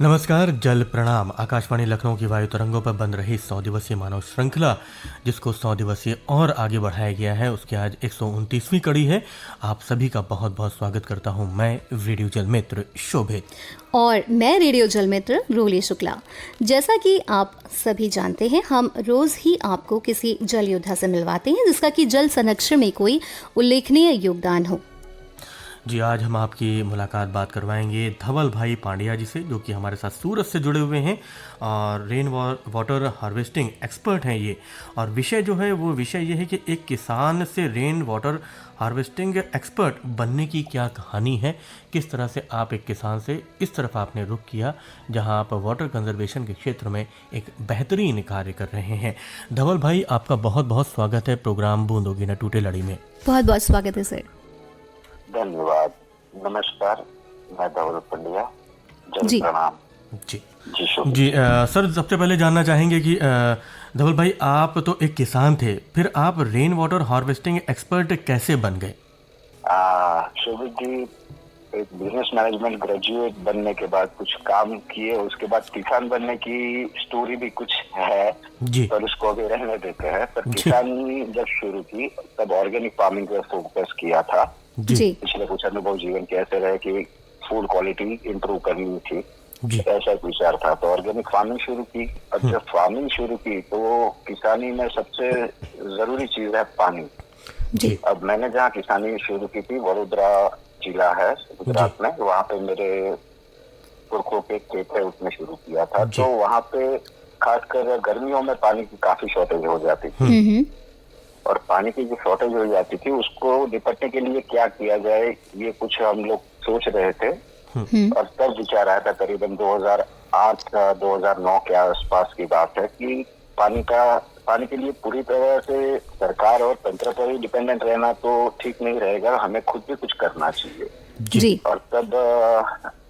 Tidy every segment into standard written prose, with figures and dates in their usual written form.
नमस्कार, जल प्रणाम। आकाशवाणी लखनऊ की वायु तरंगों पर बन रही 100 दिवसीय मानव श्रृंखला, जिसको 100 दिवसीय और आगे बढ़ाया गया है, उसकी आज 129वीं कड़ी है। आप सभी का बहुत बहुत स्वागत करता हूं मैं, रेडियो जल मित्र शोभित। और मैं रेडियो जल मित्र रोली शुक्ला। जैसा कि आप सभी जानते हैं, हम रोज़ ही आपको किसी जल योद्धा से मिलवाते हैं जिसका कि जल संरक्षण में कोई उल्लेखनीय योगदान हो। जी, आज हम आपकी मुलाकात बात करवाएंगे धवल भाई पांड्या जी से, जो कि हमारे साथ सूरत से जुड़े हुए हैं और रेन वाटर हार्वेस्टिंग एक्सपर्ट हैं ये। और विषय जो है वो विषय ये है कि एक किसान से रेन वाटर हार्वेस्टिंग एक्सपर्ट बनने की क्या कहानी है, किस तरह से आप एक किसान से इस तरफ आपने रुख किया जहां आप वाटर कंजर्वेशन के क्षेत्र में एक बेहतरीन कार्य कर रहे हैं। धवल भाई, आपका बहुत बहुत स्वागत है प्रोग्राम बूंदोगी न टूटे लड़ी में। बहुत बहुत स्वागत है सर। धन्यवाद। नमस्कार, मैं धवल पंड्या। जल जी। प्रणाम। जी जी सर, सबसे पहले जानना चाहेंगे कि धवल भाई, आप तो एक किसान थे, फिर आप रेन वाटर हार्वेस्टिंग एक्सपर्ट कैसे बन गए? शोभित जी, एक बिजनेस मैनेजमेंट ग्रेजुएट बनने के बाद कुछ काम किए, उसके बाद किसान बनने की स्टोरी भी कुछ है जी पर उसको अभी रहने देते हैं। पर जी किसानी जब शुरू की तब ऑर्गेनिक फार्मिंग पर फोकस किया था। जी पिछले कुछ अनुभव जीवन के ऐसे रहे कि फूड क्वालिटी इंप्रूव करनी थी, जी ऐसा एक विचार था, तो ऑर्गेनिक फार्मिंग शुरू की। अब जब फार्मिंग शुरू की तो किसानी में सबसे जरूरी चीज है पानी। जी अब मैंने जहाँ किसानी शुरू की थी, वडोदरा जिला है गुजरात में, वहाँ पे मेरे पुरखों के खेत है, उसमें शुरू किया था। तो वहाँ पे खासकर गर्मियों में पानी की काफी शॉर्टेज हो जाती थी और पानी की जो शॉर्टेज हो जाती थी उसको निपटने के लिए क्या किया जाए, ये कुछ हम लोग सोच रहे थे। और तब विचार आया था, करीबन 2008-2009 के आसपास की बात है, कि पानी के लिए पूरी तरह से सरकार और तंत्र पर ही डिपेंडेंट रहना तो ठीक नहीं रहेगा, हमें खुद भी कुछ करना चाहिए। जी। और तब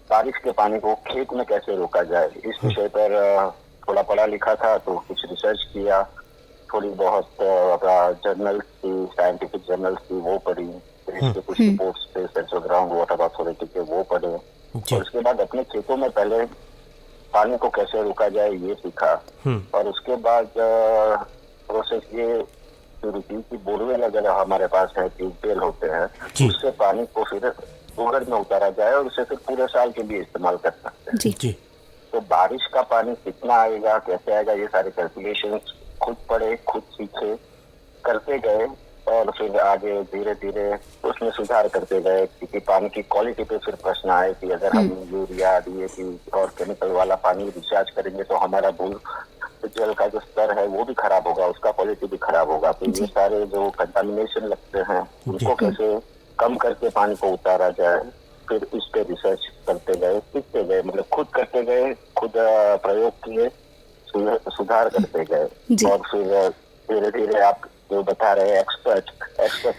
बारिश के पानी को खेत में कैसे रोका जाए, इस विषय पर थोड़ा पढ़ा लिखा था, तो कुछ रिसर्च किया, थोड़ी बहुत जर्नल्स थी, साइंटिफिक जर्नल्स थी, वो पढ़ी, फिर इसके कुछ रिपोर्ट्स थे सेंट्रल ग्राउंड वाटर अथॉरिटी के, वो पढ़े। और उसके बाद अपने खेतों में पहले पानी को कैसे रोका जाए ये सीखा। और उसके बाद प्रोसेस ये शुरू की कि बोरवेल अगर हमारे पास है, ट्यूबवेल होते हैं, उससे पानी को फिर भूगर्भ में उतारा जाए और उसे फिर पूरे साल के लिए इस्तेमाल कर सकते हैं। जी। तो बारिश का पानी कितना आएगा, कैसे आएगा, ये सारे कैलकुलेशंस खुद पढ़े, खुद सीखे, करते गए और फिर आगे धीरे धीरे उसमें सुधार करते गए। क्योंकि पानी की क्वालिटी पे फिर प्रश्न आए कि अगर हम यूरिया, डीएपी और केमिकल वाला पानी रिचार्ज करेंगे तो हमारा भूल जल का जो स्तर है वो भी खराब होगा, उसका क्वालिटी भी खराब होगा। तो ये सारे जो कंटामिनेशन लगते हैं उनको कैसे कम करके पानी को उतारा जाए, फिर इस पे रिसर्च करते गए, सीखते गए, मतलब खुद करते गए, खुद प्रयोग किए, सुधार करते गए। और फिर धीरे धीरे आप जो बता रहे हैं, एक्सपर्ट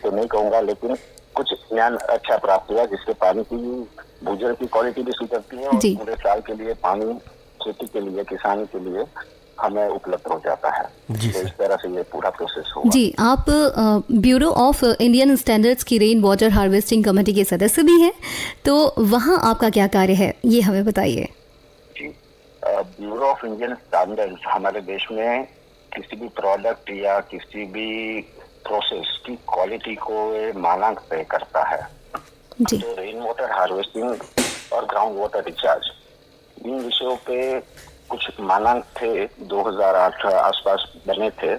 तो नहीं कहूंगा, लेकिन कुछ ज्ञान अच्छा प्राप्त हुआ, जिससे पानी की भूजल की क्वालिटी भी सुधरती है और पूरे साल के लिए पानी खेती के लिए, किसानी के लिए हमें उपलब्ध हो जाता है। तो इस तरह से ये पूरा प्रोसेस हुआ। जी, आप ब्यूरो ऑफ इंडियन स्टैंडर्ड्स की रेन वाटर हार्वेस्टिंग कमेटी के सदस्य भी हैं, तो वहाँ आपका क्या कार्य है, ये हमें बताइए। जी, ब्यूरो ऑफ इंडियन स्टैंडर्ड्स हमारे देश में किसी भी प्रोडक्ट या किसी भी प्रोसेस की क्वालिटी को मानक तय करता है। तो रेन वाटर हार्वेस्टिंग और ग्राउंड वाटर रिचार्ज, इन विषयों पे कुछ मानक थे, 2008 आसपास बने थे।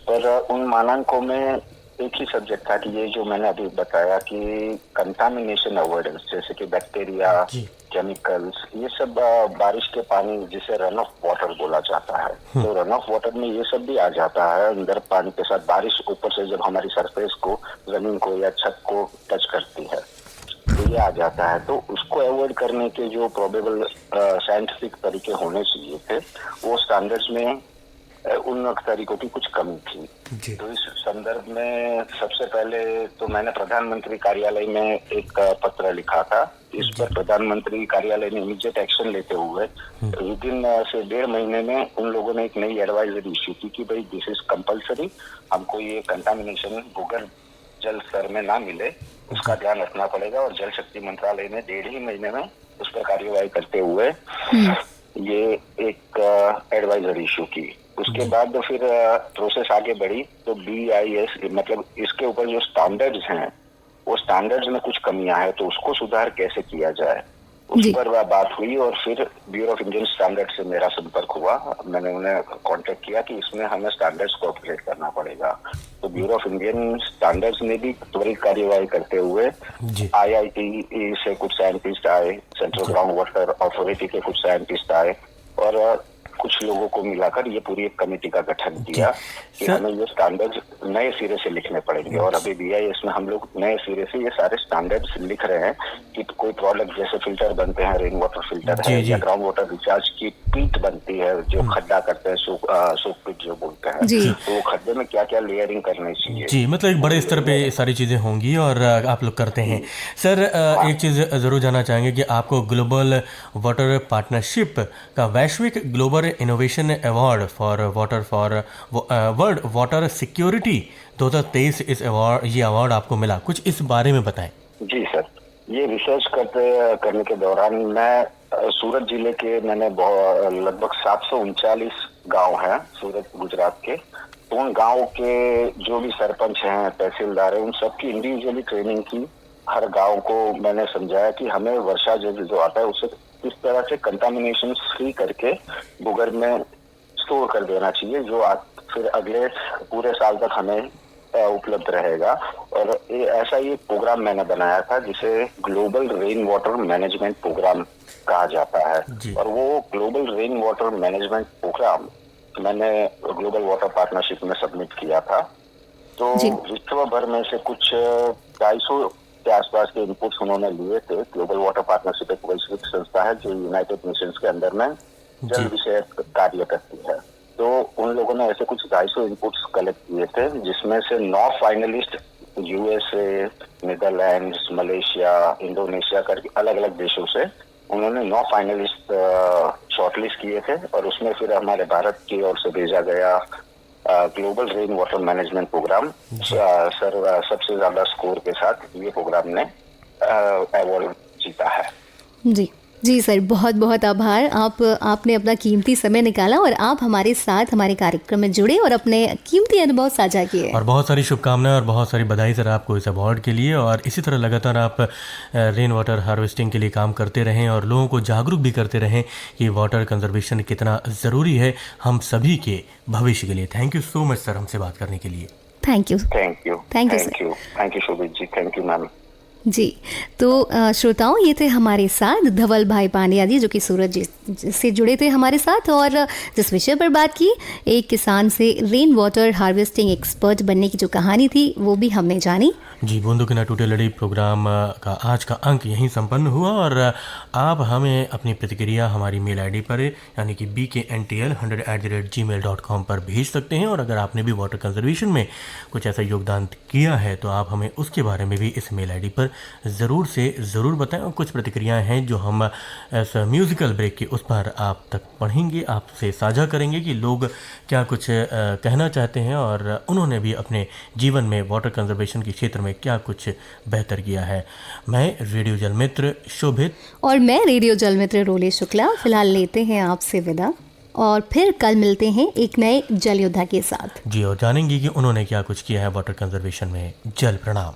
पर उन मानकों में एक ही सब्जेक्ट था कि ये जो मैंने अभी बताया कि कंटामिनेशन अवॉइडेंस, जैसे कि बैक्टीरिया, केमिकल्स, ये सब बारिश के पानी जिसे रन ऑफ वाटर बोला जाता है, तो रन ऑफ वाटर में ये सब भी आ जाता है अंदर पानी के साथ। बारिश ऊपर से जब हमारी सरफेस को, जमीन को या छत को टच करती है तो ये आ जाता है। तो उसको अवॉइड करने के जो प्रोबेबल साइंटिफिक तरीके होने चाहिए थे, वो स्टैंडर्ड्स में उन तरीकों की कुछ कमी थी। तो इस संदर्भ में सबसे पहले तो मैंने प्रधानमंत्री कार्यालय में एक पत्र लिखा था। इस पर प्रधानमंत्री कार्यालय ने इमीडिएट एक्शन लेते हुए विदिन से 1.5 महीने में उन लोगों ने एक नई एडवाइजरी इश्यू की कि भाई दिस इज कंपल्सरी, हमको ये कंटामिनेशन भूगर्भ जल स्तर में ना मिले, उसका ध्यान रखना पड़ेगा। और जल शक्ति मंत्रालय ने 1.5 ही महीने में उस पर कार्यवाही करते हुए ये एक एडवाइजर इशू की। उसके बाद फिर प्रोसेस आगे बढ़ी तो BIS मतलब इसके ऊपर जो स्टैंडर्ड्स हैं वो स्टैंडर्ड्स में कुछ कमियां हैं तो उसको सुधार कैसे किया जाए उस पर बात हुई। और फिर ब्यूरो ऑफ इंडियन स्टैंडर्ड से मेरा संपर्क हुआ। मैंने उन्हें कांटेक्ट किया कि इसमें हमें स्टैंडर्ड्स को अपग्रेड करना पड़ेगा। तो ब्यूरो ऑफ इंडियन स्टैंडर्ड्स ने भी त्वरित कार्यवाही करते हुए IIT से कुछ साइंटिस्ट आए, सेंट्रल ग्राउंड वाटर अथॉरिटी के कुछ साइंटिस्ट आए और कुछ लोगों को मिलाकर ये पूरी एक कमेटी का गठन किया कि हमें ये स्टैंडर्ड्स नए सिरे से लिखने पड़ेंगे। और अभी BIS में हम लोग नए सिरे से ये सारे स्टैंडर्ड्स लिख रहे हैं कि कोई प्रोडक्ट जैसे फिल्टर बनते हैं, रेन वाटर फिल्टर है या ग्राउंड वाटर रिचार्ज की पीट बनती है जो खड्डा करते हैं, सोक पीट जो बोलते हैं, तो वो खड्डे में क्या क्या लेयरिंग करनी चाहिए। जी, मतलब एक बड़े स्तर पे सारी चीज़ें होंगी और आप लोग करते हैं। सर एक चीज़ ज़रूर जानना चाहेंगे कि आपको ग्लोबल वाटर पार्टनरशिप का वैश्विक global innovation award for world water security 2023 ये अवार्ड आपको मिला, कुछ इस बारे में बताएं। जी सर, ये रिसर्च करने के दौरान मैं सूरत जिले के मैंने लगभग 739 गांव हैं सूरत गुजरात के, तो उन गांव के जो भी सरपंच हैं, तहसीलदार हैं, उन सबकी इंडिविजुअली ट्रेनिंग की। हर गांव को मैंने समझाया कि हमें वर्षा जल जो आता है उसे किस तरह से कंटामिनेशन फ्री करके भूगर्भ में स्टोर कर देना चाहिए जो फिर अगले पूरे साल तक हमें उपलब्ध रहेगा। और ऐसा ही एक प्रोग्राम मैंने बनाया था जिसे global rain water management program कहा जाता है। और वो global rain water management program मैंने ग्लोबल वाटर पार्टनरशिप में सबमिट किया था। तो विश्व भर में से कुछ 250 के आसपास के इनपुट्स उन्होंने लिए थे। ग्लोबल वाटर पार्टनरशिप एक वैश्विक संस्था है जो यूनाइटेड नेशंस के अंदर में जल विषय कार्य करती है। तो उन लोगों ने ऐसे कुछ 250 इनपुट्स कलेक्ट किए थे जिसमें से 9 finalist USA, Netherlands, Malaysia, Indonesia करके अलग अलग देशों से उन्होंने 9 फाइनलिस्ट शॉर्टलिस्ट किए थे और उसमें फिर हमारे भारत की ओर से भेजा गया global rain water management program sir सबसे ज्यादा स्कोर के साथ ये प्रोग्राम ने अवार्ड जीता है। जी सर, बहुत बहुत आभार। आपने अपना कीमती समय निकाला और आप हमारे साथ हमारे कार्यक्रम में जुड़े और अपने कीमती अनुभव साझा किए। और बहुत सारी शुभकामनाएं और बहुत सारी बधाई सर आपको इस अवार्ड के लिए। और इसी तरह लगातार आप रेन वाटर हार्वेस्टिंग के लिए काम करते रहें और लोगों को जागरूक भी करते रहें कि वाटर कंजर्वेशन कितना ज़रूरी है हम सभी के भविष्य के लिए। Thank you so much sir हमसे बात करने के लिए। Thank you Shobhit ji, thank you ma'am. जी, तो श्रोताओं, ये थे हमारे साथ धवल भाई पांड्या जी जो कि सूरत से जुड़े थे हमारे साथ और जिस विषय पर बात की, एक किसान से रेन वाटर हार्वेस्टिंग एक्सपर्ट बनने की जो कहानी थी वो भी हमने जानी। जी, बूंदों के ना टूटे लड़ी प्रोग्राम का आज का अंक यहीं संपन्न हुआ और आप हमें अपनी प्रतिक्रिया हमारी मेल आईडी पर यानी कि bkntl100@gmail.com पर भेज सकते हैं। और अगर आपने भी वाटर कंजर्वेशन में कुछ ऐसा योगदान किया है तो आप हमें उसके बारे में भी इस मेल आईडी पर ज़रूर से ज़रूर बताएं। और कुछ प्रतिक्रियाएं हैं जो हम इस म्यूज़िकल ब्रेक के उस पर आप तक पढ़ेंगे, आपसे साझा करेंगे कि लोग क्या कुछ कहना चाहते हैं और उन्होंने भी अपने जीवन में वाटर कंजर्वेशन के क्षेत्र में क्या कुछ बेहतर किया है। मैं रेडियो जल मित्र शोभित और मैं रेडियो जल मित्र रोली शुक्ला फिलहाल लेते हैं आपसे विदा और फिर कल मिलते हैं एक नए जल योद्धा के साथ। जी, और जानेंगे कि उन्होंने क्या कुछ किया है वाटर कंजर्वेशन में। जल प्रणाम।